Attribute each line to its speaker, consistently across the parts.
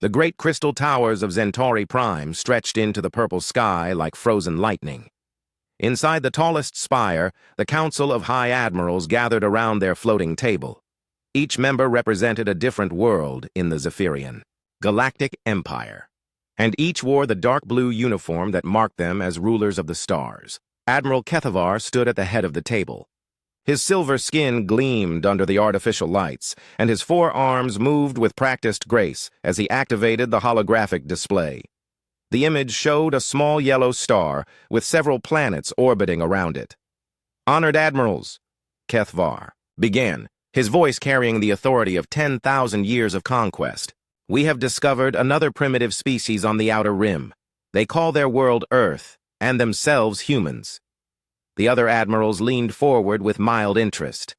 Speaker 1: The great crystal towers of Centauri Prime stretched into the purple sky like frozen lightning. Inside the tallest spire, the Council of High Admirals gathered around their floating table. Each member represented a different world in the Zephyrian, Galactic Empire, and each wore the dark blue uniform that marked them as rulers of the stars. Admiral Kethavar stood at the head of the table. His silver skin gleamed under the artificial lights, and his forearms moved with practiced grace as he activated the holographic display. The image showed a small yellow star with several planets orbiting around it. "Honored Admirals," Kethavar began, his voice carrying the authority of 10,000 years of conquest. "We have discovered another primitive species on the outer rim. They call their world Earth, and themselves humans." The other admirals leaned forward with mild interest.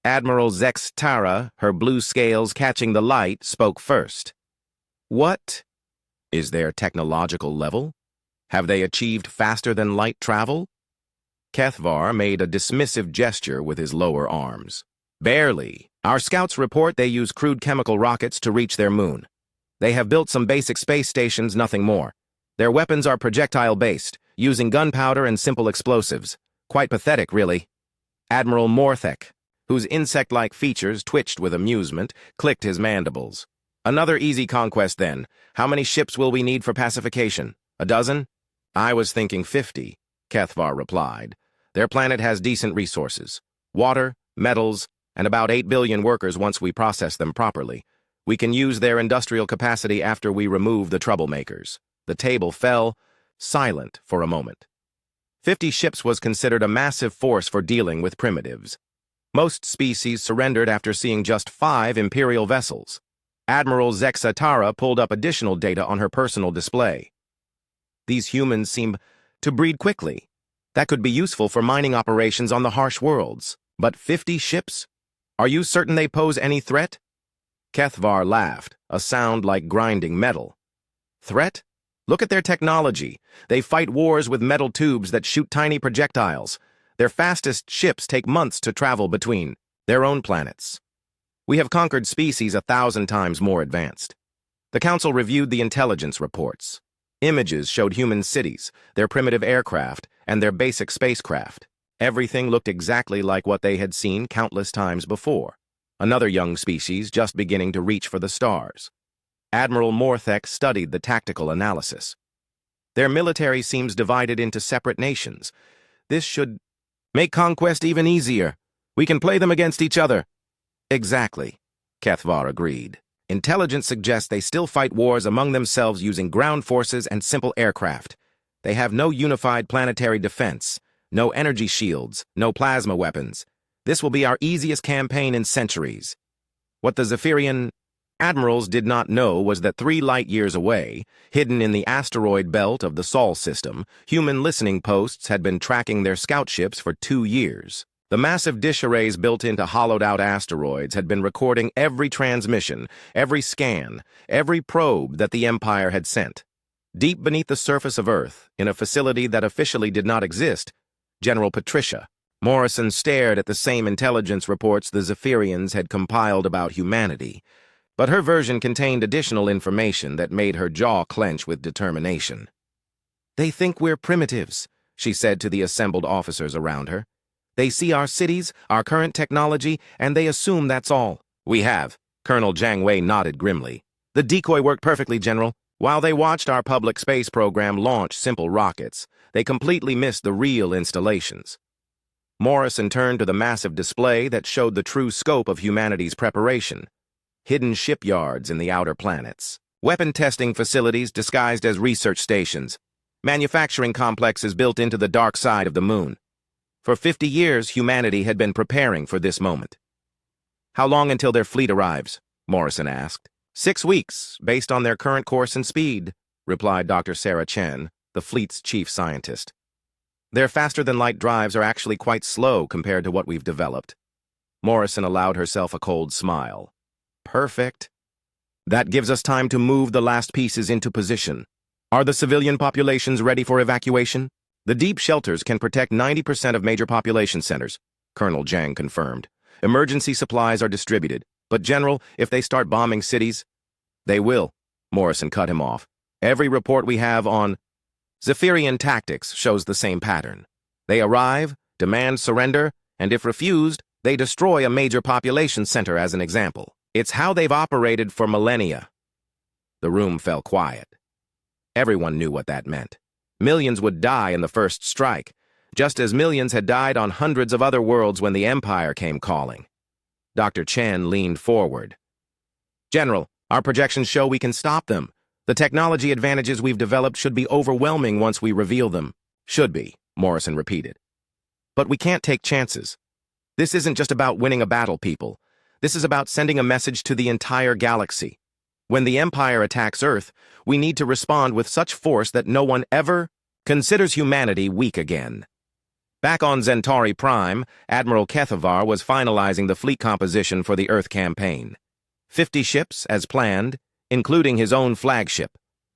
Speaker 1: Admiral Zex Tara, her blue scales catching the light, spoke first. "What is their technological level? Have they achieved faster-than-light travel?" Kethavar made a dismissive gesture with his lower arms. "Barely. Our scouts report they use crude chemical rockets to reach their moon. They have built some basic space stations, nothing more. Their weapons are projectile-based, using gunpowder and simple explosives. Quite pathetic, really." Admiral Morthek, whose insect-like features twitched with amusement, clicked his mandibles. "Another easy conquest, then. How many ships will we need for pacification? A dozen?" "I was thinking 50, Kethavar replied. "Their planet has decent resources. Water, metals, and about 8 billion workers once we process them properly. We can use their industrial capacity after we remove the troublemakers." The table fell silent for a moment. 50 ships was considered a massive force for dealing with primitives. Most species surrendered after seeing just 5 Imperial vessels. Admiral Zexa Tara pulled up additional data on her personal display. "These humans seem to breed quickly. That could be useful for mining operations on the harsh worlds. But 50 ships? Are you certain they pose any threat?" Kethavar laughed, a sound like grinding metal. "Threat? Look at their technology. They fight wars with metal tubes that shoot tiny projectiles. Their fastest ships take months to travel between their own planets. We have conquered species 1,000 times more advanced." The Council reviewed the intelligence reports. Images showed human cities, their primitive aircraft, and their basic spacecraft. Everything looked exactly like what they had seen countless times before. Another young species just beginning to reach for the stars. Admiral Morthek studied the tactical analysis. "Their military seems divided into separate nations. This should make conquest even easier. We can play them against each other." "Exactly," Kethavar agreed. "Intelligence suggests they still fight wars among themselves using ground forces and simple aircraft. They have no unified planetary defense, no energy shields, no plasma weapons. This will be our easiest campaign in centuries." What the Zephyrian admirals did not know was that 3 light-years away, hidden in the asteroid belt of the Sol system, human listening posts had been tracking their scout ships for 2 years. The massive dish arrays built into hollowed-out asteroids had been recording every transmission, every scan, every probe that the Empire had sent. Deep beneath the surface of Earth, in a facility that officially did not exist, General Patricia Morrison stared at the same intelligence reports the Zephyrians had compiled about humanity. But her version contained additional information that made her jaw clench with determination. "They think we're primitives," she said to the assembled officers around her. "They see our cities, our current technology, and they assume that's all." "We have," Colonel Jiang Wei nodded grimly. "The decoy worked perfectly, General. While they watched our public space program launch simple rockets, they completely missed the real installations." Morrison turned to the massive display that showed the true scope of humanity's preparation. Hidden shipyards in the outer planets, weapon testing facilities disguised as research stations, manufacturing complexes built into the dark side of the moon. For 50 years, humanity had been preparing for this moment. "How long until their fleet arrives?" Morrison asked. 6 weeks, based on their current course and speed," replied Dr. Sarah Chen, the fleet's chief scientist. "Their faster-than-light drives are actually quite slow compared to what we've developed." Morrison allowed herself a cold smile. "Perfect. That gives us time to move the last pieces into position. Are the civilian populations ready for evacuation?" "The deep shelters can protect 90% of major population centers," Colonel Jiang confirmed. "Emergency supplies are distributed. But, General, if they start bombing cities..." "They will. Morrison cut him off. Every report we have on Zephyrian tactics shows the same pattern. They arrive, demand surrender, and if refused, they destroy a major population center as an example. It's how they've operated for millennia. The room fell quiet. Everyone knew what that meant. Millions would die in the first strike, just as millions had died on hundreds of other worlds when the Empire came calling. Dr. Chen leaned forward. General, our projections show we can stop them. The technology advantages we've developed should be overwhelming once we reveal them. Should be, Morrison repeated. But we can't take chances. This isn't just about winning a battle, people. This is about sending a message to the entire galaxy. When the Empire attacks Earth, we need to respond with such force that no one ever considers humanity weak again. Back on Centauri Prime, Admiral Kethavar was finalizing the fleet composition for the Earth campaign. 50 ships, as planned, including his own flagship,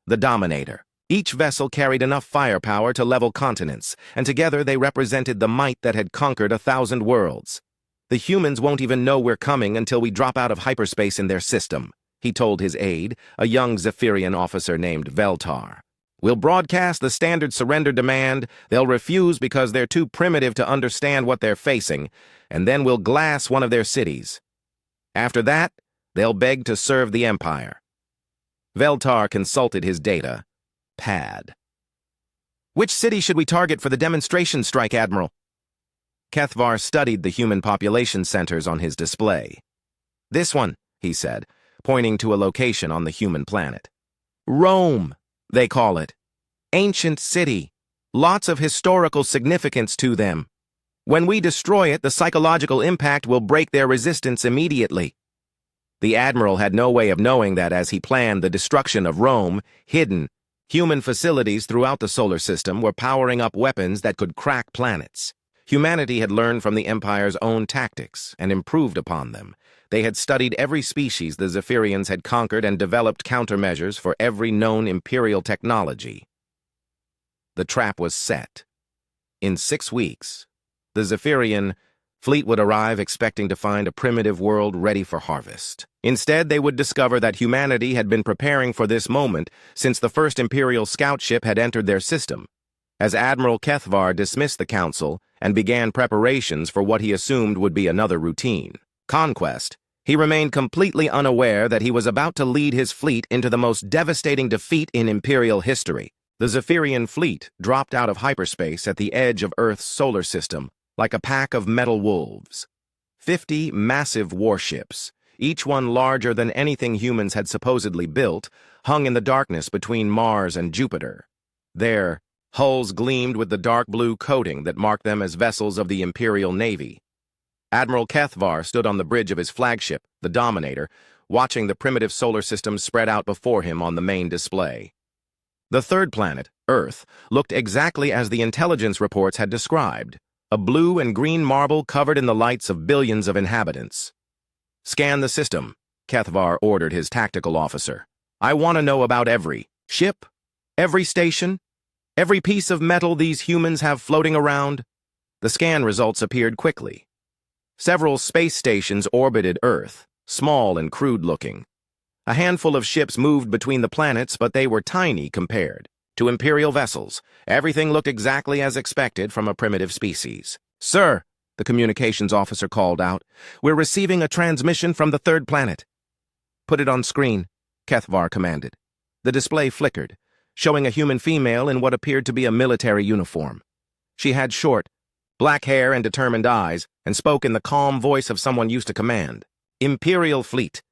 Speaker 1: the Dominator. Each vessel carried enough firepower to level continents, and together they represented the might that had conquered 1,000 worlds. The humans won't even know we're coming until we drop out of hyperspace in their system, he told his aide, a young Zephyrian officer named Veltar. We'll broadcast the standard surrender demand, they'll refuse because they're too primitive to understand what they're facing, and then we'll glass one of their cities. After that, they'll beg to serve the Empire. Veltar consulted his data pad. Which city should we target for the demonstration strike, Admiral? Kethavar studied the human population centers on his display. This one, he said, pointing to a location on the human planet. Rome, they call it. Ancient city. Lots of historical significance to them. When we destroy it, the psychological impact will break their resistance immediately. The Admiral had no way of knowing that as he planned the destruction of Rome, hidden, human facilities throughout the solar system were powering up weapons that could crack planets. Humanity had learned from the Empire's own tactics and improved upon them. They had studied every species the Zephyrians had conquered and developed countermeasures for every known Imperial technology. The trap was set. In 6 weeks, the Zephyrian fleet would arrive expecting to find a primitive world ready for harvest. Instead, they would discover that humanity had been preparing for this moment since the first Imperial scout ship had entered their system. As Admiral Kethavar dismissed the Council and began preparations for what he assumed would be another routine conquest, he remained completely unaware that he was about to lead his fleet into the most devastating defeat in Imperial history. The Zephyrian fleet dropped out of hyperspace at the edge of Earth's solar system, like a pack of metal wolves. 50 massive warships, each one larger than anything humans had supposedly built, hung in the darkness between Mars and Jupiter. Their hulls gleamed with the dark blue coating that marked them as vessels of the Imperial Navy. Admiral Kethavar stood on the bridge of his flagship, the Dominator, watching the primitive solar system spread out before him on the main display. The third planet, Earth, looked exactly as the intelligence reports had described. A blue and green marble covered in the lights of billions of inhabitants. Scan the system, Kethavar ordered his tactical officer. I want to know about every ship, every station, every piece of metal these humans have floating around. The scan results appeared quickly. Several space stations orbited Earth, small and crude-looking. A handful of ships moved between the planets, but they were tiny compared to Imperial vessels. Everything looked exactly as expected from a primitive species. Sir, the communications officer called out, we're receiving a transmission from the third planet. Put it on screen, Kethavar commanded. The display flickered, showing a human female in what appeared to be a military uniform. She had short, black hair and determined eyes, and spoke in the calm voice of someone used to command. Imperial Fleet.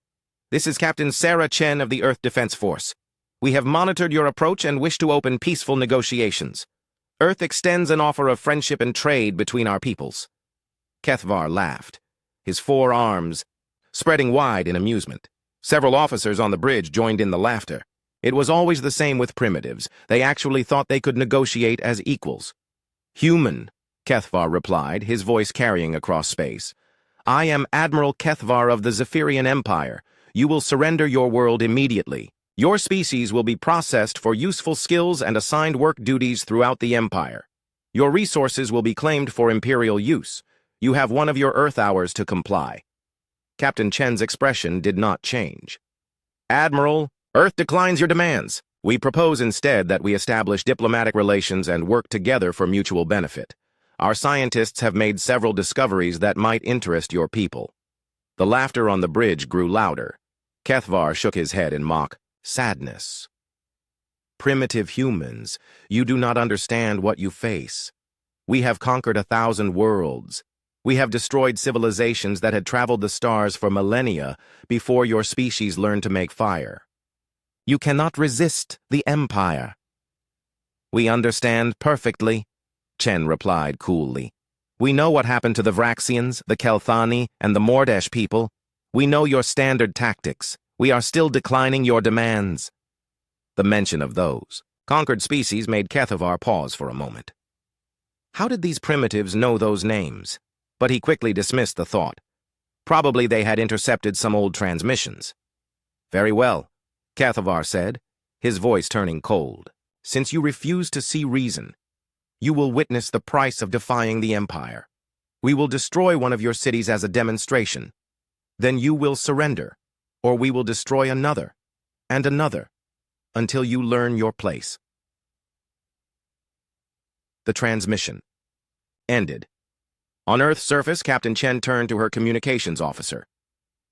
Speaker 1: This is Captain Sarah Chen of the Earth Defense Force. We have monitored your approach and wish to open peaceful negotiations. Earth extends an offer of friendship and trade between our peoples. Kethavar laughed, his four arms spreading wide in amusement. Several officers on the bridge joined in the laughter. It was always the same with primitives. They actually thought they could negotiate as equals. Human, Kethavar replied, his voice carrying across space. I am Admiral Kethavar of the Zephyrian Empire. You will surrender your world immediately. Your species will be processed for useful skills and assigned work duties throughout the Empire. Your resources will be claimed for Imperial use. You have one of your Earth hours to comply. Captain Chen's expression did not change. Admiral, Earth declines your demands. We propose instead that we establish diplomatic relations and work together for mutual benefit. Our scientists have made several discoveries that might interest your people." The laughter on the bridge grew louder. Kethvar shook his head in mock sadness. "Primitive humans, you do not understand what you face. We have conquered 1,000 worlds. We have destroyed civilizations that had traveled the stars for millennia before your species learned to make fire. You cannot resist the Empire." "We understand perfectly," Chen replied coolly. "We know what happened to the Vraxians, the Kelthani, and the Mordesh people. We know your standard tactics. We are still declining your demands." The mention of those conquered species made Kethavar pause for a moment. How did these primitives know those names? But he quickly dismissed the thought. Probably they had intercepted some old transmissions. "Very well," Kethavar said, his voice turning cold. "Since you refuse to see reason, you will witness the price of defying the Empire. We will destroy one of your cities as a demonstration. Then you will surrender, or we will destroy another, and another, until you learn your place." The transmission ended. On Earth's surface, Captain Chen turned to her communications officer.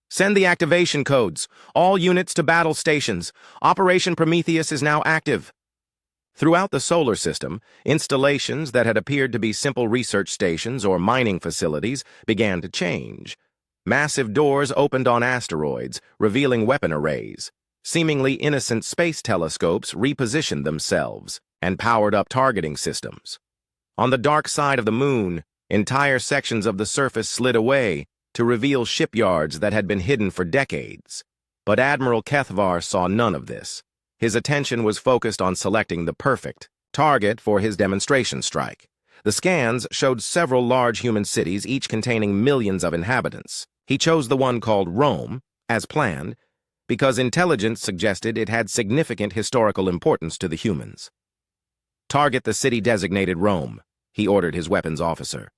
Speaker 1: "Send the activation codes. All units to battle stations. Operation Prometheus is now active." Throughout the solar system, installations that had appeared to be simple research stations or mining facilities began to change. Massive doors opened on asteroids, revealing weapon arrays. Seemingly innocent space telescopes repositioned themselves and powered up targeting systems. On the dark side of the moon, entire sections of the surface slid away to reveal shipyards that had been hidden for decades. But Admiral Kethvar saw none of this. His attention was focused on selecting the perfect target for his demonstration strike. The scans showed several large human cities, each containing millions of inhabitants. He chose the one called Rome, as planned, because intelligence suggested it had significant historical importance to the humans. "Target the city designated Rome," he ordered his weapons officer.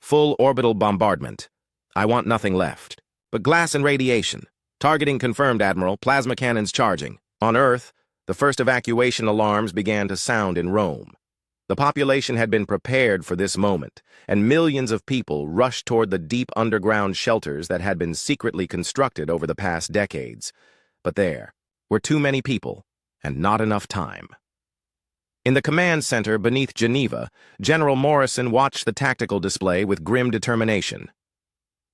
Speaker 1: "Full orbital bombardment. I want nothing left but glass and radiation." "Targeting confirmed, Admiral. Plasma cannons charging." On Earth, the first evacuation alarms began to sound in Rome. The population had been prepared for this moment, and millions of people rushed toward the deep underground shelters that had been secretly constructed over the past decades. But there were too many people and not enough time. In the command center beneath Geneva, General Morrison watched the tactical display with grim determination.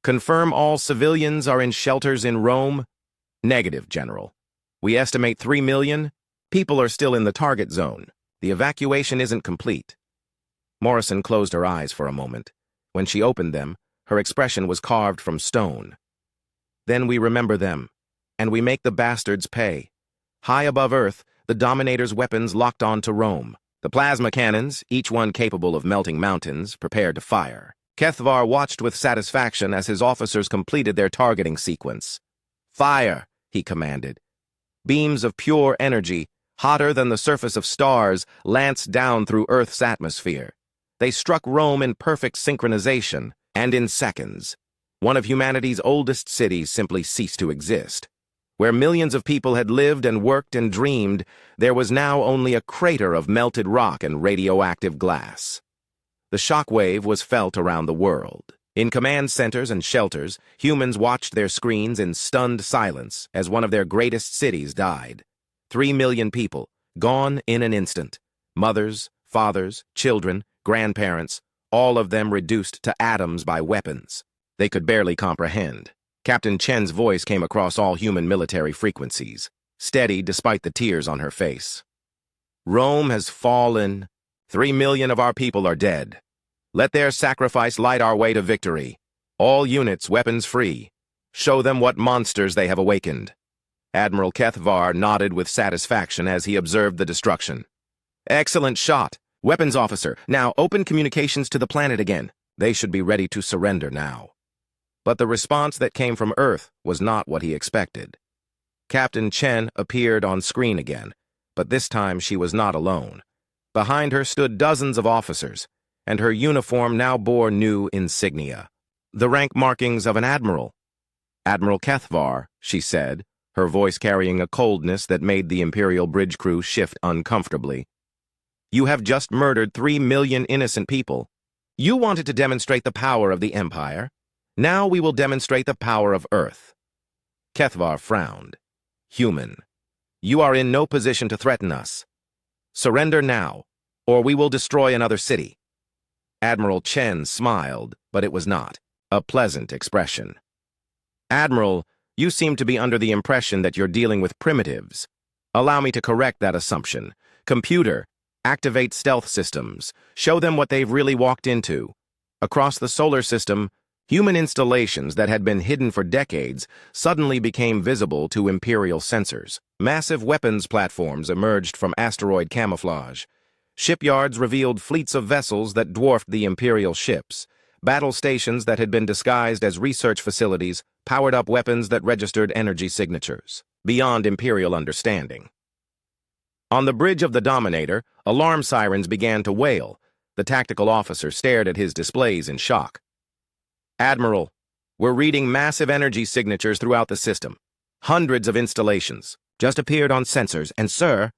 Speaker 1: "Confirm all civilians are in shelters in Rome?" "Negative, General. We estimate 3 million. People are still in the target zone. The evacuation isn't complete." Morrison closed her eyes for a moment. When she opened them, her expression was carved from stone. "Then we remember them, and we make the bastards pay." High above Earth, the Dominator's weapons locked on to Rome. The plasma cannons, each one capable of melting mountains, prepared to fire. Kethvar watched with satisfaction as his officers completed their targeting sequence. "Fire," he commanded. Beams of pure energy, hotter than the surface of stars, lanced down through Earth's atmosphere. They struck Rome in perfect synchronization, and in seconds, one of humanity's oldest cities simply ceased to exist. Where millions of people had lived and worked and dreamed, there was now only a crater of melted rock and radioactive glass. The shockwave was felt around the world. In command centers and shelters, humans watched their screens in stunned silence as one of their greatest cities died. 3 million people, gone in an instant. Mothers, fathers, children, grandparents, all of them reduced to atoms by weapons. They could barely comprehend. Captain Chen's voice came across all human military frequencies, steady despite the tears on her face. "Rome has fallen. 3 million of our people are dead. Let their sacrifice light our way to victory. All units weapons free. Show them what monsters they have awakened." Admiral Kethvar nodded with satisfaction as he observed the destruction. "Excellent shot. Weapons officer, now open communications to the planet again. They should be ready to surrender now." But the response that came from Earth was not what he expected. Captain Chen appeared on screen again, but this time she was not alone. Behind her stood dozens of officers, and her uniform now bore new insignia. The rank markings of an admiral. "Admiral Kethvar," she said, her voice carrying a coldness that made the Imperial bridge crew shift uncomfortably. "You have just murdered 3 million innocent people. You wanted to demonstrate the power of the Empire. Now we will demonstrate the power of Earth." Kethvar frowned. "Human, you are in no position to threaten us. Surrender now, or we will destroy another city." Admiral Chen smiled, but it was not a pleasant expression. "Admiral, you seem to be under the impression that you're dealing with primitives. Allow me to correct that assumption. Computer, activate stealth systems. Show them what they've really walked into." Across the solar system, human installations that had been hidden for decades suddenly became visible to Imperial sensors. Massive weapons platforms emerged from asteroid camouflage. Shipyards revealed fleets of vessels that dwarfed the Imperial ships. Battle stations that had been disguised as research facilities powered up weapons that registered energy signatures, beyond Imperial understanding. On the bridge of the Dominator, alarm sirens began to wail. The tactical officer stared at his displays in shock. "Admiral, we're reading massive energy signatures throughout the system. Hundreds of installations just appeared on sensors, and sir,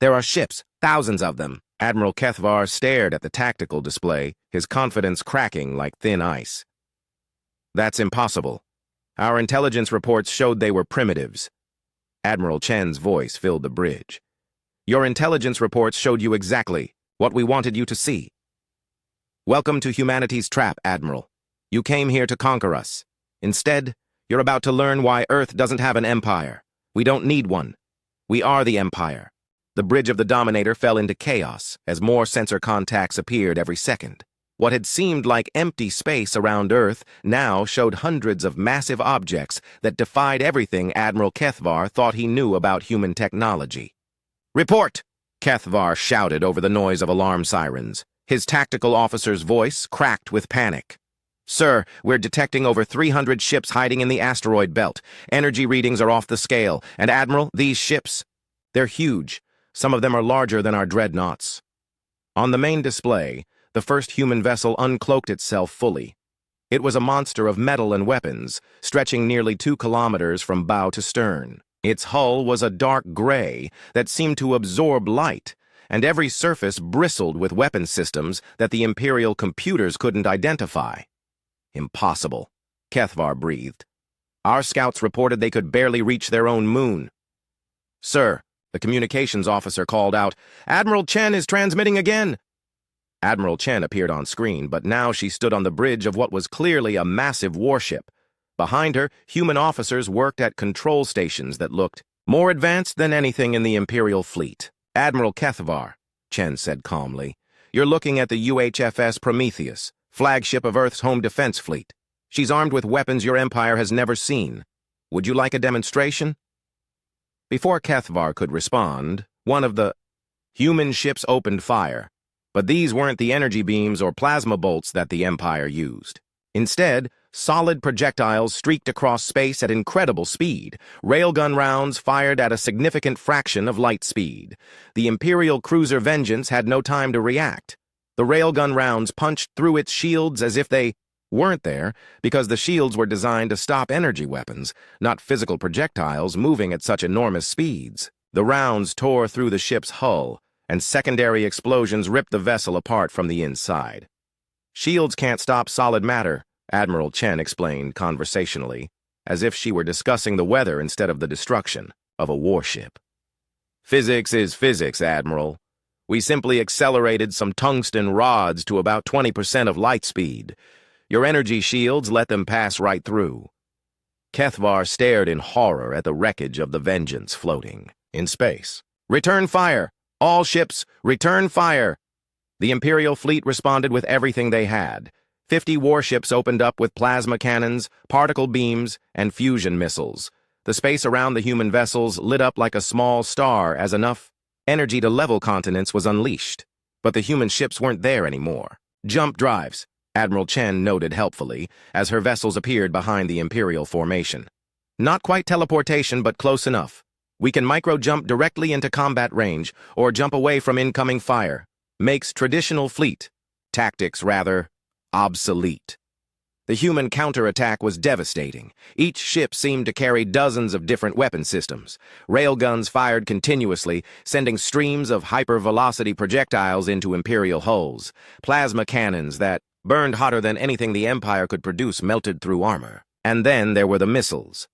Speaker 1: there are ships, thousands of them." Admiral Kethvar stared at the tactical display, his confidence cracking like thin ice. "That's impossible. Our intelligence reports showed they were primitives." Admiral Chen's voice filled the bridge. "Your intelligence reports showed you exactly what we wanted you to see. Welcome to humanity's trap, Admiral. You came here to conquer us. Instead, you're about to learn why Earth doesn't have an empire. We don't need one. We are the Empire." The bridge of the Dominator fell into chaos as more sensor contacts appeared every second. What had seemed like empty space around Earth now showed hundreds of massive objects that defied everything Admiral Kethvar thought he knew about human technology. "Report!" Kethvar shouted over the noise of alarm sirens. His tactical officer's voice cracked with panic. "Sir, we're detecting over 300 ships hiding in the asteroid belt. Energy readings are off the scale. And Admiral, these ships, they're huge. Some of them are larger than our dreadnoughts." On the main display, the first human vessel uncloaked itself fully. It was a monster of metal and weapons, stretching nearly 2 kilometers from bow to stern. Its hull was a dark gray that seemed to absorb light, and every surface bristled with weapon systems that the Imperial computers couldn't identify. "Impossible," Kethvar breathed. "Our scouts reported they could barely reach their own moon." "Sir," the communications officer called out, "Admiral Chen is transmitting again." Admiral Chen appeared on screen, but now she stood on the bridge of what was clearly a massive warship. Behind her, human officers worked at control stations that looked more advanced than anything in the Imperial fleet. "Admiral Kethvar," Chen said calmly, "you're looking at the UHFS Prometheus, flagship of Earth's home defense fleet. She's armed with weapons your empire has never seen. Would you like a demonstration?" Before Kethvar could respond, one of the human ships opened fire. But these weren't the energy beams or plasma bolts that the Empire used. Instead, solid projectiles streaked across space at incredible speed, railgun rounds fired at a significant fraction of light speed. The Imperial cruiser Vengeance had no time to react. The railgun rounds punched through its shields as if they weren't there, because the shields were designed to stop energy weapons, not physical projectiles moving at such enormous speeds. The rounds tore through the ship's hull, and secondary explosions ripped the vessel apart from the inside. "Shields can't stop solid matter," Admiral Chen explained conversationally, as if she were discussing the weather instead of the destruction of a warship. "Physics is physics, Admiral. We simply accelerated some tungsten rods to about 20% of light speed. Your energy shields let them pass right through." Kethvar stared in horror at the wreckage of the Vengeance floating in space. "Return fire! All ships, return fire!" The Imperial fleet responded with everything they had. 50 warships opened up with plasma cannons, particle beams, and fusion missiles. The space around the human vessels lit up like a small star as enough energy to level continents was unleashed. But the human ships weren't there anymore. "Jump drives," Admiral Chen noted helpfully, as her vessels appeared behind the Imperial formation. "Not quite teleportation, but close enough. We can micro-jump directly into combat range, or jump away from incoming fire. Makes traditional fleet tactics, rather, obsolete." The human counterattack was devastating. Each ship seemed to carry dozens of different weapon systems. Railguns fired continuously, sending streams of hypervelocity projectiles into Imperial hulls. Plasma cannons that burned hotter than anything the Empire could produce melted through armor. And then there were the missiles.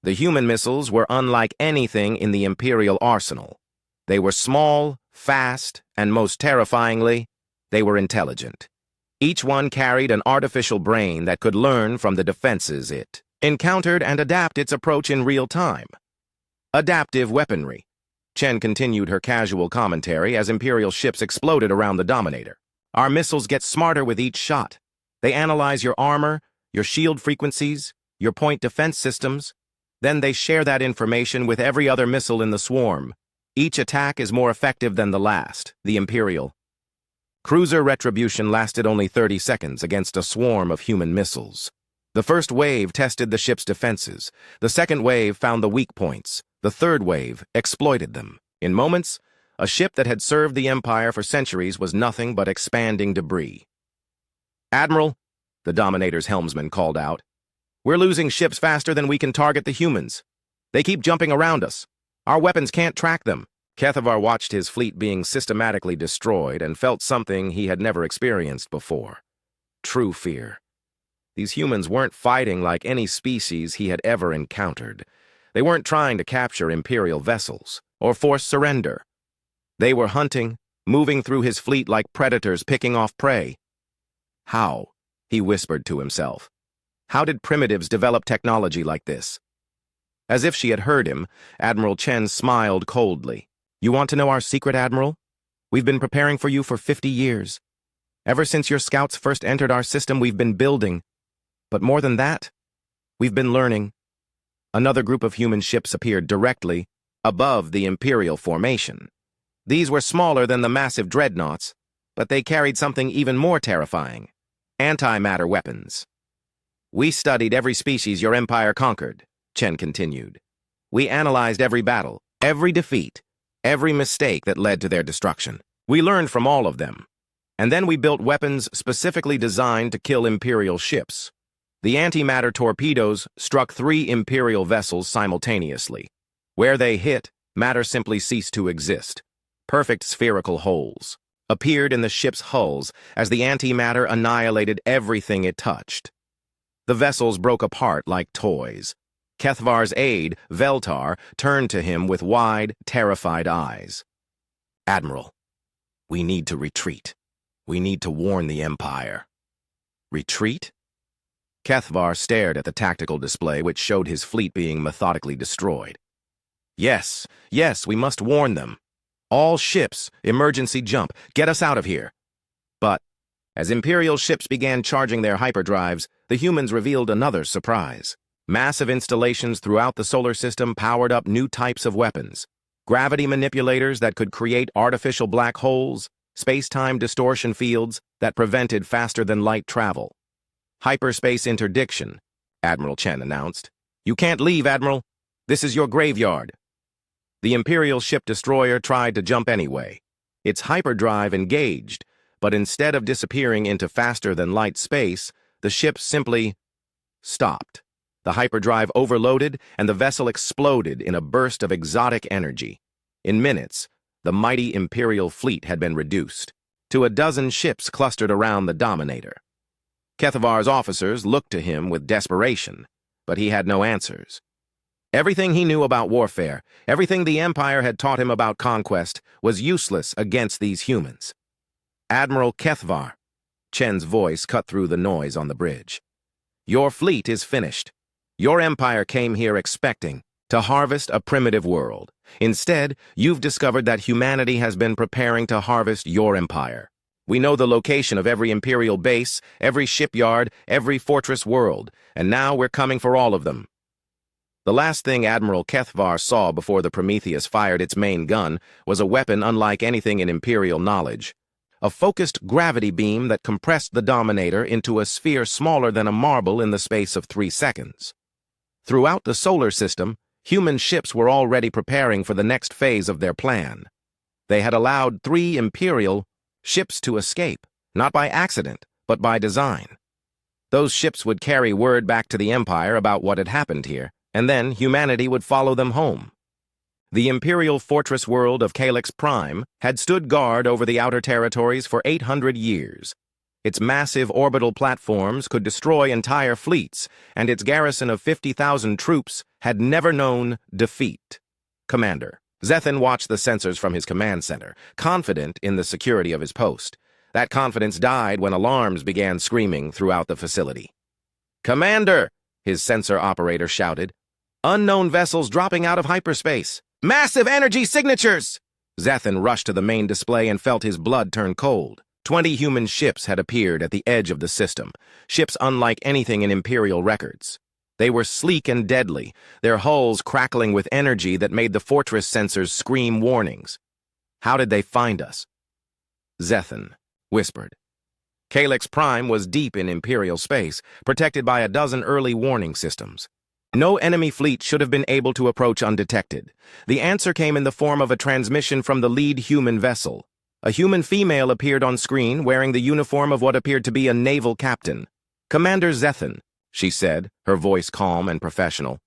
Speaker 1: The human missiles were unlike anything in the Imperial arsenal. They were small, fast, and most terrifyingly, they were intelligent. Each one carried an artificial brain that could learn from the defenses it encountered and adapt its approach in real time. Adaptive weaponry. Chen continued her casual commentary as Imperial ships exploded around the Dominator. Our missiles get smarter with each shot. They analyze your armor, your shield frequencies, your point defense systems. Then they share that information with every other missile in the swarm. Each attack is more effective than the last, the Imperial. Cruiser retribution lasted only 30 seconds against a swarm of human missiles. The first wave tested the ship's defenses. The second wave found the weak points. The third wave exploited them. In moments, a ship that had served the Empire for centuries was nothing but expanding debris. "Admiral," the Dominator's helmsman called out, "we're losing ships faster than we can target the humans. They keep jumping around us. Our weapons can't track them." HFY watched his fleet being systematically destroyed and felt something he had never experienced before. True fear. These humans weren't fighting like any species he had ever encountered. They weren't trying to capture Imperial vessels or force surrender. They were hunting, moving through his fleet like predators picking off prey. How? He whispered to himself. How did primitives develop technology like this? As if she had heard him, Admiral Chen smiled coldly. "You want to know our secret, Admiral? We've been preparing for you for 50 years. Ever since your scouts first entered our system, we've been building. But more than that, we've been learning." Another group of human ships appeared directly above the Imperial formation. These were smaller than the massive dreadnoughts, but they carried something even more terrifying: antimatter weapons. "We studied every species your Empire conquered," Chen continued. "We analyzed every battle, every defeat, every mistake that led to their destruction. We learned from all of them. And then we built weapons specifically designed to kill Imperial ships. The antimatter torpedoes struck 3 Imperial vessels simultaneously. Where they hit, matter simply ceased to exist. Perfect spherical holes appeared in the ship's hulls as the antimatter annihilated everything it touched. The vessels broke apart like toys. HFY's aide, Veltar, turned to him with wide, terrified eyes. "Admiral, we need to retreat. We need to warn the Empire." "Retreat?" HFY stared at the tactical display which showed his fleet being methodically destroyed. Yes, we must warn them. All ships, emergency jump, get us out of here." But as Imperial ships began charging their hyperdrives, the humans revealed another surprise. Massive installations throughout the solar system powered up new types of weapons. Gravity manipulators that could create artificial black holes, space-time distortion fields that prevented faster-than-light travel. "Hyperspace interdiction," Admiral Chen announced. "You can't leave, Admiral. This is your graveyard." The Imperial ship destroyer tried to jump anyway. Its hyperdrive engaged, but instead of disappearing into faster-than-light space, the ship simply stopped. The hyperdrive overloaded, and the vessel exploded in a burst of exotic energy. In minutes, the mighty Imperial fleet had been reduced to a dozen ships clustered around the Dominator. HFY's officers looked to him with desperation, but he had no answers. Everything he knew about warfare, everything the Empire had taught him about conquest, was useless against these humans. "Admiral HFY," Chen's voice cut through the noise on the bridge. "Your fleet is finished. Your Empire came here expecting to harvest a primitive world. Instead, you've discovered that humanity has been preparing to harvest your Empire. We know the location of every Imperial base, every shipyard, every fortress world, and now we're coming for all of them." The last thing Admiral HFY saw before the Prometheus fired its main gun was a weapon unlike anything in Imperial knowledge. A focused gravity beam that compressed the Dominator into a sphere smaller than a marble in the space of 3 seconds. Throughout the solar system, human ships were already preparing for the next phase of their plan. They had allowed 3 Imperial ships to escape, not by accident, but by design. Those ships would carry word back to the Empire about what had happened here, and then humanity would follow them home. The Imperial fortress world of Calyx Prime had stood guard over the outer territories for 800 years. Its massive orbital platforms could destroy entire fleets, and its garrison of 50,000 troops had never known defeat. Commander. Zethan watched the sensors from his command center, confident in the security of his post. That confidence died when alarms began screaming throughout the facility. "Commander!" his sensor operator shouted. "Unknown vessels dropping out of hyperspace! Massive energy signatures!" Zethan rushed to the main display and felt his blood turn cold. 20 human ships had appeared at the edge of the system, ships unlike anything in Imperial records. They were sleek and deadly, their hulls crackling with energy that made the fortress sensors scream warnings. "How did they find us?" Zethan whispered. Calyx Prime was deep in Imperial space, protected by a dozen early warning systems. No enemy fleet should have been able to approach undetected. The answer came in the form of a transmission from the lead human vessel. A human female appeared on screen wearing the uniform of what appeared to be a naval captain. "Commander Zethan," she said, her voice calm and professional.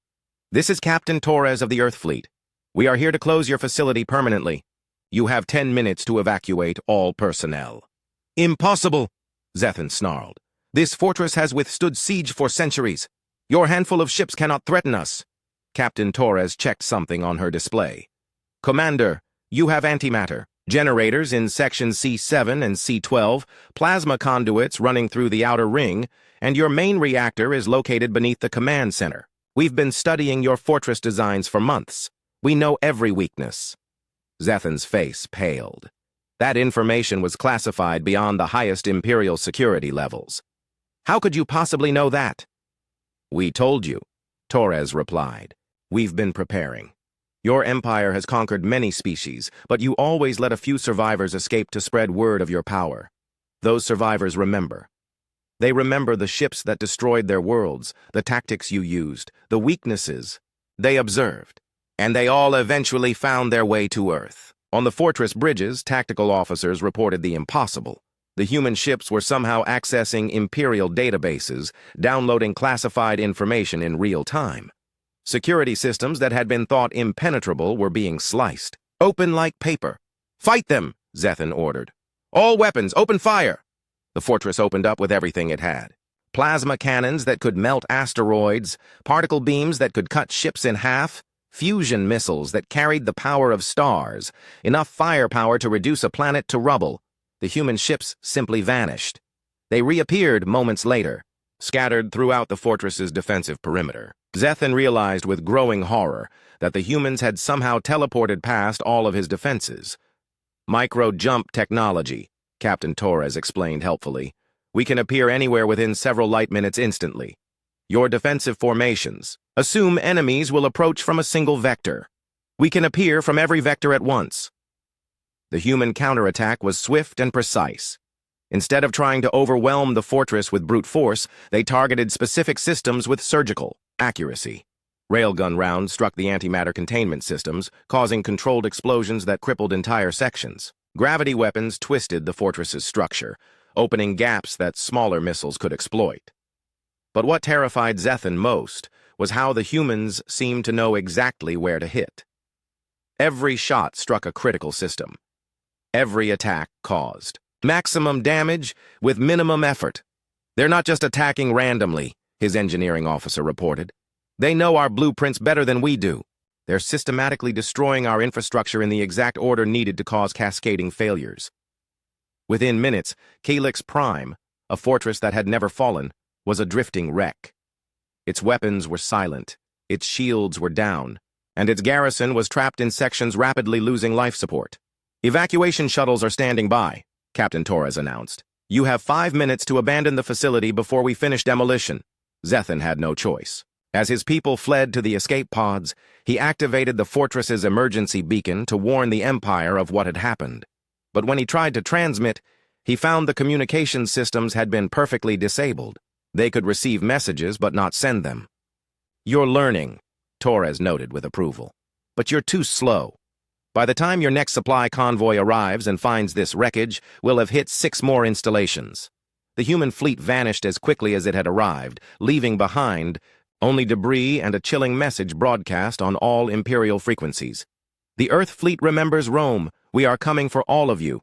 Speaker 1: "This is Captain Torres of the Earth Fleet. We are here to close your facility permanently. You have 10 minutes to evacuate all personnel." "Impossible," Zethan snarled. "This fortress has withstood siege for centuries. Your handful of ships cannot threaten us." Captain Torres checked something on her display. "Commander, you have antimatter. Generators in Section C7 and C12, plasma conduits running through the outer ring, and your main reactor is located beneath the command center. We've been studying your fortress designs for months. We know every weakness." Zethan's face paled. That information was classified beyond the highest Imperial security levels. "How could you possibly know that?" "We told you," Torres replied. "We've been preparing. Your empire has conquered many species, but you always let a few survivors escape to spread word of your power. Those survivors remember. They remember the ships that destroyed their worlds, the tactics you used, the weaknesses they observed. And they all eventually found their way to Earth. On the fortress bridges, tactical officers reported the impossible. The human ships were somehow accessing Imperial databases, downloading classified information in real time. Security systems that had been thought impenetrable were being sliced, open like paper. "Fight them," Zethan ordered. "All weapons, open fire!" The fortress opened up with everything it had. Plasma cannons that could melt asteroids, particle beams that could cut ships in half, fusion missiles that carried the power of stars, enough firepower to reduce a planet to rubble. The human ships simply vanished. They reappeared moments later, scattered throughout the fortress's defensive perimeter. Zethan realized with growing horror that the humans had somehow teleported past all of his defenses. "Micro-jump technology," Captain Torres explained helpfully. "We can appear anywhere within several light minutes instantly. Your defensive formations assume enemies will approach from a single vector. We can appear from every vector at once." The human counterattack was swift and precise. Instead of trying to overwhelm the fortress with brute force, they targeted specific systems with surgical accuracy. Railgun rounds struck the antimatter containment systems, causing controlled explosions that crippled entire sections. Gravity weapons twisted the fortress's structure, opening gaps that smaller missiles could exploit. But what terrified Zethan most was how the humans seemed to know exactly where to hit. Every shot struck a critical system. Every attack caused maximum damage with minimum effort. "They're not just attacking randomly," his engineering officer reported. "They know our blueprints better than we do. They're systematically destroying our infrastructure in the exact order needed to cause cascading failures." Within minutes, Calyx Prime, a fortress that had never fallen, was a drifting wreck. Its weapons were silent, its shields were down, and its garrison was trapped in sections rapidly losing life support. "Evacuation shuttles are standing by," Captain Torres announced. "You have 5 minutes to abandon the facility before we finish demolition." Zethan had no choice. As his people fled to the escape pods, he activated the fortress's emergency beacon to warn the Empire of what had happened. But when he tried to transmit, he found the communications systems had been perfectly disabled. They could receive messages but not send them. "You're learning," Torres noted with approval. "But you're too slow. By the time your next supply convoy arrives and finds this wreckage, we'll have hit 6 more installations. The human fleet vanished as quickly as it had arrived, leaving behind only debris and a chilling message broadcast on all Imperial frequencies. The Earth fleet remembers Rome. We are coming for all of you.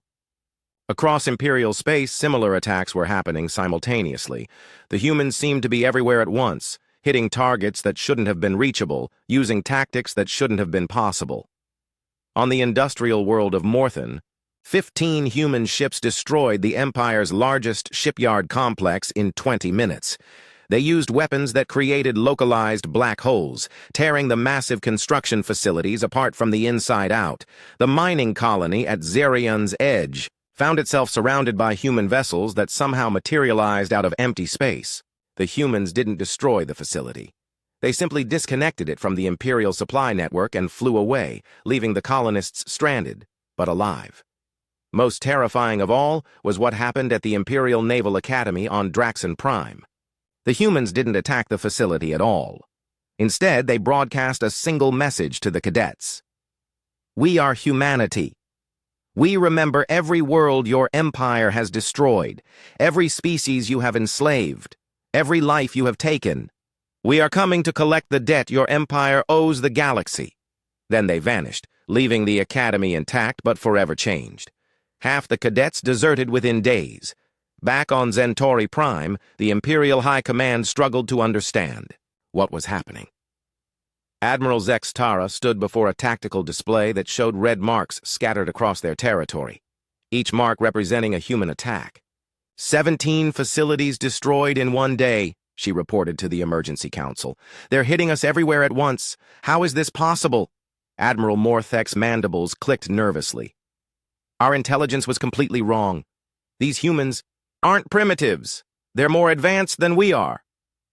Speaker 1: Across Imperial space, similar attacks were happening simultaneously. The humans seemed to be everywhere at once, hitting targets that shouldn't have been reachable, using tactics that shouldn't have been possible. On the industrial world of Morthen, 15 human ships destroyed the Empire's largest shipyard complex in 20 minutes. They used weapons that created localized black holes, tearing the massive construction facilities apart from the inside out. The mining colony at Zerion's Edge found itself surrounded by human vessels that somehow materialized out of empty space. The humans didn't destroy the facility. They simply disconnected it from the Imperial supply network and flew away, leaving the colonists stranded, but alive. Most terrifying of all was what happened at the Imperial Naval Academy on Draxon Prime. The humans didn't attack the facility at all. Instead, they broadcast a single message to the cadets. We are humanity. We remember every world your empire has destroyed, every species you have enslaved, every life you have taken. We are coming to collect the debt your empire owes the galaxy. Then they vanished, leaving the academy intact but forever changed. Half the cadets deserted within days. Back on Centauri Prime, the Imperial High Command struggled to understand what was happening. Admiral Zex Tara stood before a tactical display that showed red marks scattered across their territory, each mark representing a human attack. 17 facilities destroyed in one day, she reported to the Emergency Council. They're hitting us everywhere at once. How is this possible? Admiral Morthek's mandibles clicked nervously. Our intelligence was completely wrong. These humans aren't primitives. They're more advanced than we are.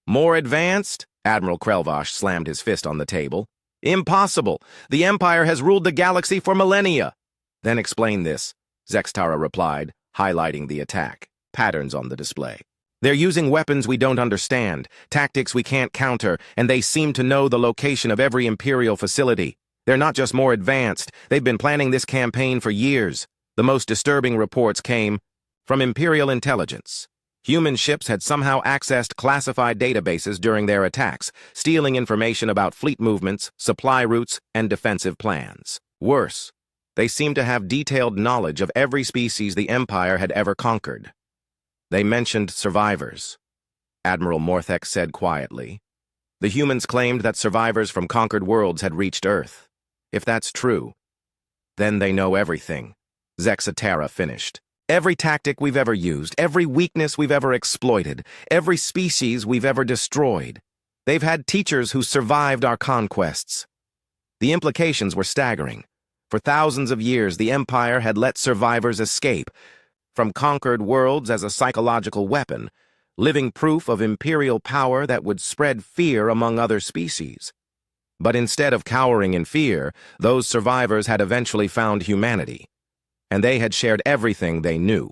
Speaker 1: More advanced? Admiral Krelvash slammed his fist on the table. Impossible. The Empire has ruled the galaxy for millennia. Then explain this, Zextara replied, highlighting the attack patterns on the display. They're using weapons we don't understand, tactics we can't counter, and they seem to know the location of every Imperial facility. They're not just more advanced, they've been planning this campaign for years. The most disturbing reports came from Imperial intelligence. Human ships had somehow accessed classified databases during their attacks, stealing information about fleet movements, supply routes, and defensive plans. Worse, they seemed to have detailed knowledge of every species the Empire had ever conquered. They mentioned survivors, Admiral Morthek said quietly. The humans claimed that survivors from conquered worlds had reached Earth. If that's true, then they know everything, Zexatera finished. Every tactic we've ever used, every weakness we've ever exploited, every species we've ever destroyed. They've had teachers who survived our conquests. The implications were staggering. For thousands of years, the Empire had let survivors escape from conquered worlds as a psychological weapon, living proof of imperial power that would spread fear among other species. But instead of cowering in fear, those survivors had eventually found humanity, and they had shared everything they knew.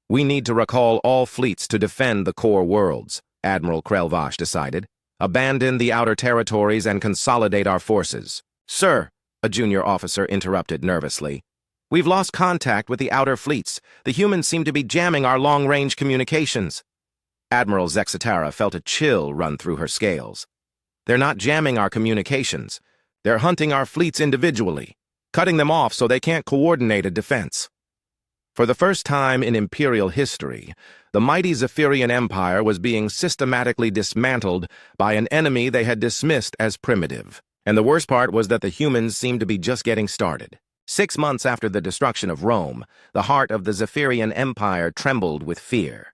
Speaker 1: We need to recall all fleets to defend the core worlds, Admiral Krelvash decided. Abandon the outer territories and consolidate our forces. Sir, a junior officer interrupted nervously. We've lost contact with the outer fleets. The humans seem to be jamming our long-range communications. Admiral Zexatara felt a chill run through her scales. They're not jamming our communications. They're hunting our fleets individually, cutting them off so they can't coordinate a defense. For the first time in Imperial history, the mighty Zephyrian Empire was being systematically dismantled by an enemy they had dismissed as primitive. And the worst part was that the humans seemed to be just getting started. 6 months after the destruction of Rome, the heart of the Zephyrian Empire trembled with fear.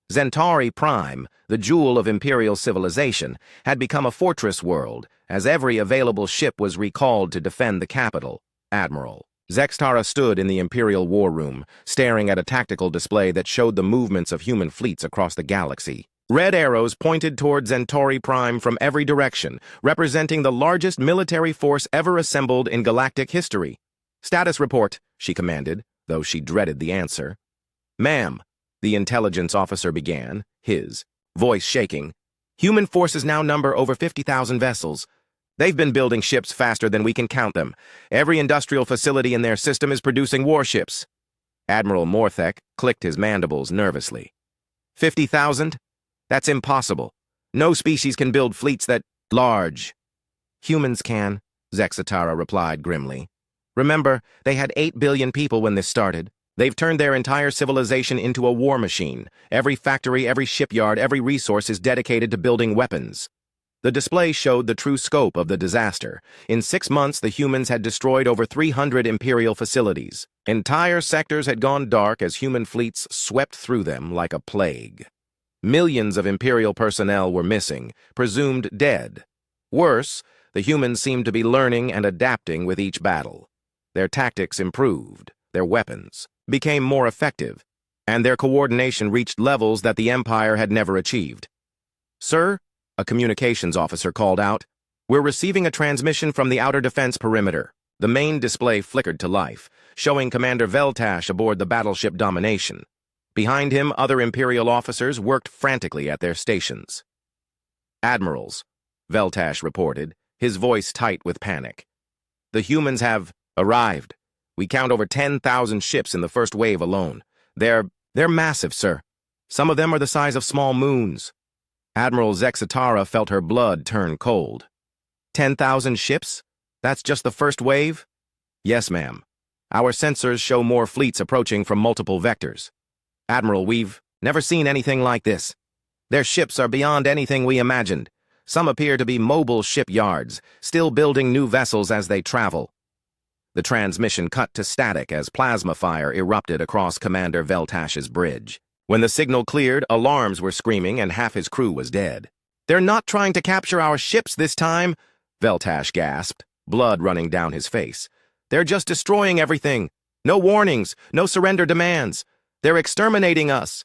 Speaker 1: Centauri Prime, the jewel of Imperial civilization, had become a fortress world, as every available ship was recalled to defend the capital, Admiral. Zextara stood in the Imperial War Room, staring at a tactical display that showed the movements of human fleets across the galaxy. Red arrows pointed toward Centauri Prime from every direction, representing the largest military force ever assembled in galactic history. Status report, she commanded, though she dreaded the answer. Ma'am, the intelligence officer began, his voice shaking. Human forces now number over 50,000 vessels. They've been building ships faster than we can count them. Every industrial facility in their system is producing warships. Admiral Morthek clicked his mandibles nervously. 50,000? That's impossible. No species can build fleets that large. Humans can, Zexatara replied grimly. Remember, they had 8 billion people when this started. They've turned their entire civilization into a war machine. Every factory, every shipyard, every resource is dedicated to building weapons. The display showed the true scope of the disaster. In 6 months, the humans had destroyed over 300 Imperial facilities. Entire sectors had gone dark as human fleets swept through them like a plague. Millions of Imperial personnel were missing, presumed dead. Worse, the humans seemed to be learning and adapting with each battle. Their tactics improved, their weapons became more effective, and their coordination reached levels that the Empire had never achieved. "Sir," a communications officer called out, "we're receiving a transmission from the outer defense perimeter." The main display flickered to life, showing Commander Veltash aboard the battleship Domination. Behind him, other Imperial officers worked frantically at their stations. "Admirals," Veltash reported, his voice tight with panic. "The humans have arrived. We count over 10,000 ships in the first wave alone. They're massive, sir. Some of them are the size of small moons." Admiral Zexatara felt her blood turn cold. 10,000 ships? That's just the first wave? "Yes, ma'am. Our sensors show more fleets approaching from multiple vectors. Admiral, we've never seen anything like this. Their ships are beyond anything we imagined. Some appear to be mobile shipyards, still building new vessels as they travel." The transmission cut to static as plasma fire erupted across Commander Veltash's bridge. When the signal cleared, alarms were screaming and half his crew was dead. "They're not trying to capture our ships this time," Veltash gasped, blood running down his face. "They're just destroying everything. No warnings, no surrender demands. They're exterminating us."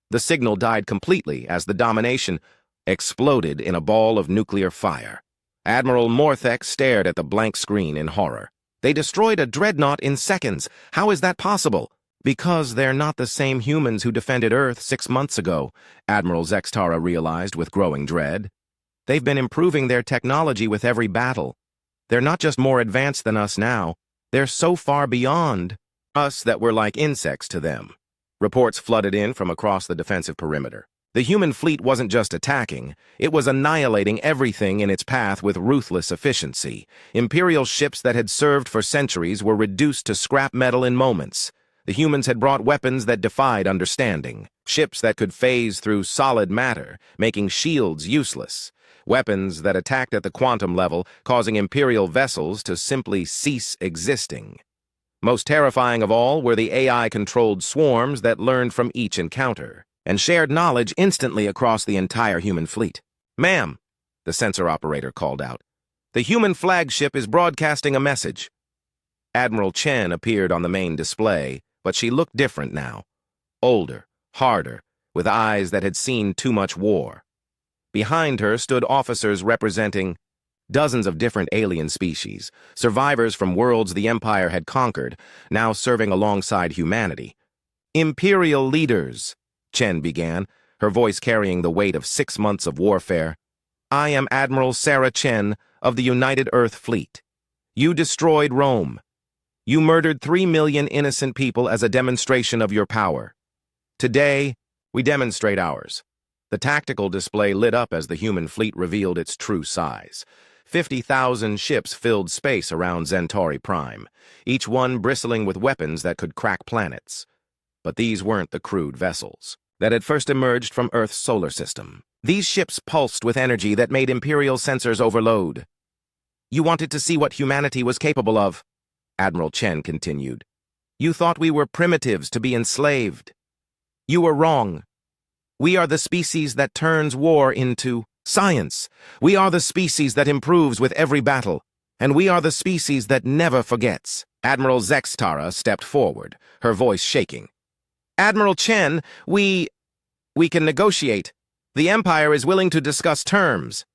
Speaker 1: The signal died completely as the Domination exploded in a ball of nuclear fire. Admiral Morthek stared at the blank screen in horror. "They destroyed a dreadnought in seconds. How is that possible?" "Because they're not the same humans who defended Earth 6 months ago," Admiral Zextara realized with growing dread. "They've been improving their technology with every battle. They're not just more advanced than us now, they're so far beyond us that we're like insects to them." Reports flooded in from across the defensive perimeter. The human fleet wasn't just attacking, it was annihilating everything in its path with ruthless efficiency. Imperial ships that had served for centuries were reduced to scrap metal in moments. The humans had brought weapons that defied understanding. Ships that could phase through solid matter, making shields useless. Weapons that attacked at the quantum level, causing Imperial vessels to simply cease existing. Most terrifying of all were the AI-controlled swarms that learned from each encounter and shared knowledge instantly across the entire human fleet. "Ma'am," the sensor operator called out, "the human flagship is broadcasting a message." Admiral Chen appeared on the main display, but she looked different now. Older, harder, with eyes that had seen too much war. Behind her stood officers representing dozens of different alien species, survivors from worlds the Empire had conquered, now serving alongside humanity. "Imperial leaders," Chen began, her voice carrying the weight of 6 months of warfare. "I am Admiral Sarah Chen of the United Earth Fleet. You destroyed Rome. You murdered 3 million innocent people as a demonstration of your power. Today, we demonstrate ours." The tactical display lit up as the human fleet revealed its true size. 50,000 ships filled space around Centauri Prime, each one bristling with weapons that could crack planets. But these weren't the crude vessels that had first emerged from Earth's solar system. These ships pulsed with energy that made Imperial sensors overload. "You wanted to see what humanity was capable of," Admiral Chen continued. "You thought we were primitives to be enslaved. You were wrong. We are the species that turns war into science. We are the species that improves with every battle. And we are the species that never forgets." Admiral Zextara stepped forward, her voice shaking. "Admiral Chen, we can negotiate. The Empire is willing to discuss terms."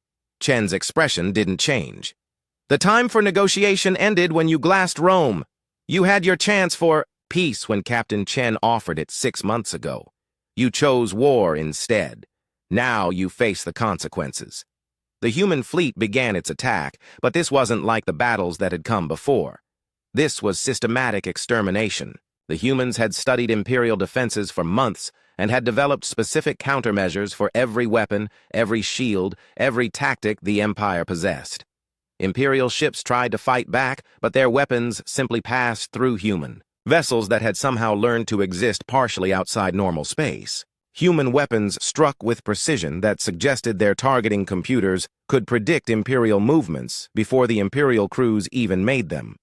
Speaker 1: Chen's expression didn't change. "The time for negotiation ended when you glassed Rome. You had your chance for peace when Captain Chen offered it 6 months ago. You chose war instead. Now you face the consequences." The human fleet began its attack, but this wasn't like the battles that had come before. This was systematic extermination. The humans had studied Imperial defenses for months, and had developed specific countermeasures for every weapon, every shield, every tactic the Empire possessed. Imperial ships tried to fight back, but their weapons simply passed through human vessels that had somehow learned to exist partially outside normal space. Human weapons struck with precision that suggested their targeting computers could predict Imperial movements before the Imperial crews even made them.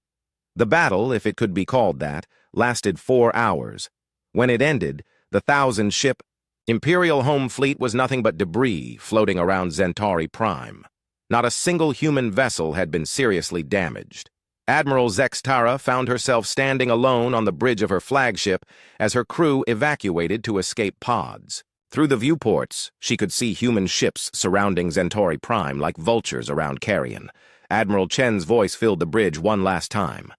Speaker 1: The battle, if it could be called that, lasted 4 hours. When it ended, the 1,000-ship Imperial home fleet was nothing but debris floating around Centauri Prime. Not a single human vessel had been seriously damaged. Admiral Zextara found herself standing alone on the bridge of her flagship as her crew evacuated to escape pods. Through the viewports, she could see human ships surrounding Centauri Prime like vultures around Carrion. Admiral Chen's voice filled the bridge one last time.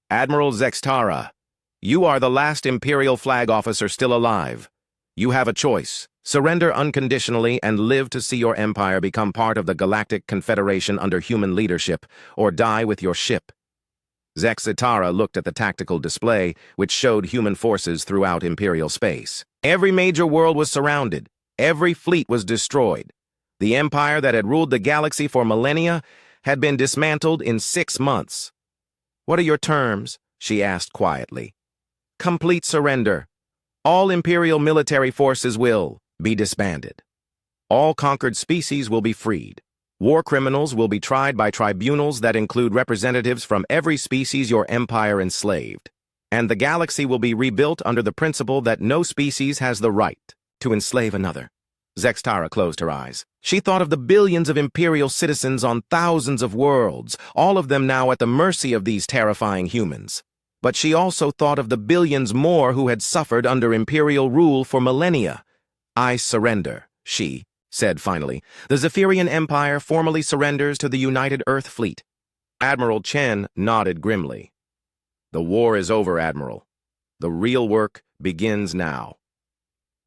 Speaker 1: "Admiral Zextara, you are the last Imperial flag officer still alive. You have a choice. Surrender unconditionally and live to see your empire become part of the Galactic Confederation under human leadership, or die with your ship." Zextara looked at the tactical display, which showed human forces throughout Imperial space. Every major world was surrounded. Every fleet was destroyed. The empire that had ruled the galaxy for millennia had been dismantled in 6 months. "What are your terms?" she asked quietly. "Complete surrender. All Imperial military forces will be disbanded. All conquered species will be freed. War criminals will be tried by tribunals that include representatives from every species your empire enslaved. And the galaxy will be rebuilt under the principle that no species has the right to enslave another." Zextara closed her eyes. She thought of the billions of Imperial citizens on thousands of worlds, all of them now at the mercy of these terrifying humans. But she also thought of the billions more who had suffered under Imperial rule for millennia. "I surrender," she said finally. "The Zephyrian Empire formally surrenders to the United Earth Fleet." Admiral Chen nodded grimly. "The war is over, Admiral. The real work begins now."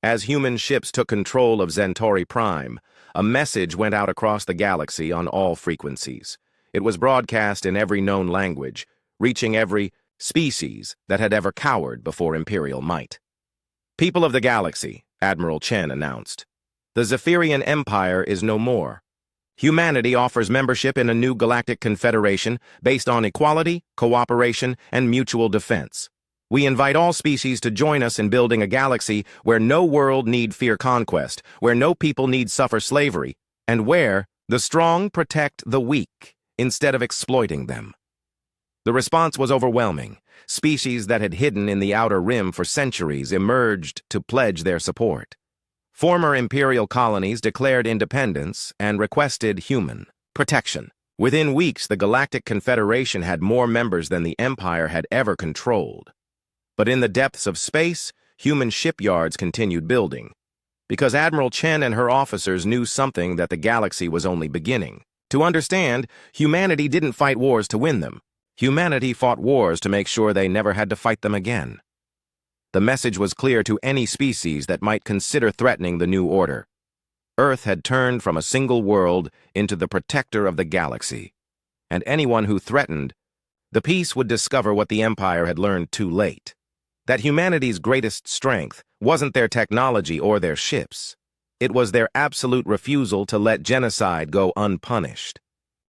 Speaker 1: As human ships took control of Centauri Prime, a message went out across the galaxy on all frequencies. It was broadcast in every known language, reaching every species that had ever cowered before Imperial might. "People of the galaxy," Admiral Chen announced, "the Zephyrian Empire is no more. Humanity offers membership in a new galactic confederation based on equality, cooperation, and mutual defense. We invite all species to join us in building a galaxy where no world need fear conquest, where no people need suffer slavery, and where the strong protect the weak instead of exploiting them." The response was overwhelming. Species that had hidden in the outer rim for centuries emerged to pledge their support. Former Imperial colonies declared independence and requested human protection. Within weeks, the Galactic Confederation had more members than the Empire had ever controlled. But in the depths of space, human shipyards continued building, because Admiral Chen and her officers knew something that the galaxy was only beginning. To understand, humanity didn't fight wars to win them. Humanity fought wars to make sure they never had to fight them again. The message was clear to any species that might consider threatening the new order. Earth had turned from a single world into the protector of the galaxy, and anyone who threatened the peace would discover what the Empire had learned too late: that humanity's greatest strength wasn't their technology or their ships. It was their absolute refusal to let genocide go unpunished.